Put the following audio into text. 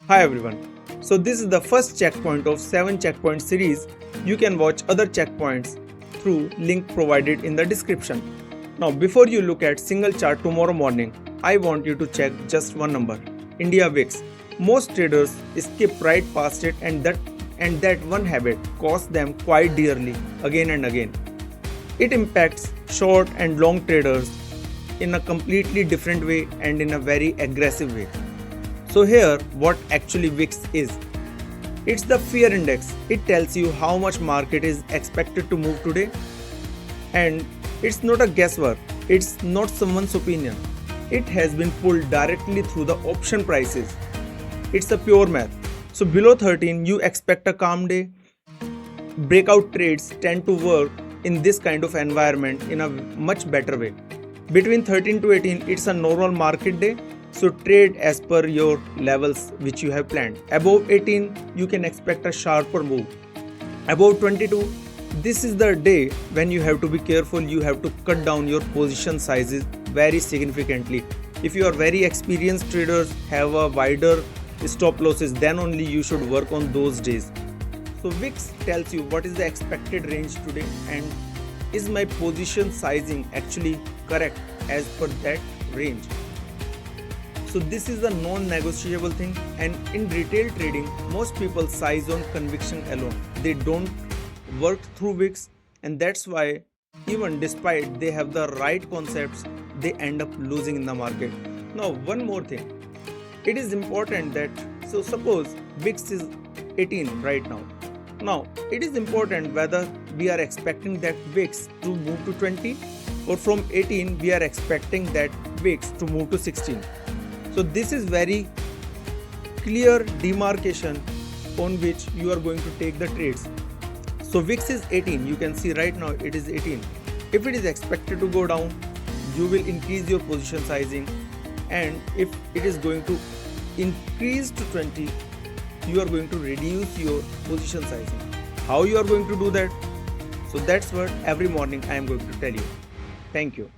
Hi everyone. So this is the first checkpoint of 7 checkpoint series. You can watch other checkpoints through link provided in the description. Now before you look at single chart tomorrow morning, I want you to check just one number, India VIX. Most traders skip right past it and that one habit costs them quite dearly again and again. It impacts short and long traders in a completely different way and in a very aggressive way. So here what actually VIX is. It's the fear index. It tells you how much market is expected to move today. And it's not a guesswork. It's not someone's opinion. It has been pulled directly through the option prices. It's a pure math. So below 13 you expect a calm day. Breakout trades tend to work in this kind of environment in a much better way. Between 13 to 18 it's a normal market day. So trade as per your levels which you have planned. Above 18 you can expect a sharper move. Above 22 this is the day when you have to be careful. You have to cut down your position sizes very significantly. If you are very experienced traders, have a wider stop losses, then only you should work on those days. So VIX tells you what is the expected range today and is my position sizing actually correct as per that range. So this is a non-negotiable thing, and in retail trading most people size on conviction alone. They don't work through VIX, and that's why even despite they have the right concepts they end up losing in the market. Now one more thing, it is important that, so suppose VIX is 18 right now. Now it is important whether we are expecting that VIX to move to 20 or from 18 we are expecting that VIX to move to 16. So this is very clear demarcation on which you are going to take the trades. So VIX is 18, you can see right now it is 18. If it is expected to go down, you will increase your position sizing, and if it is going to increase to 20, you are going to reduce your position sizing. How you are going to do that? So that's what every morning I am going to tell you. Thank you.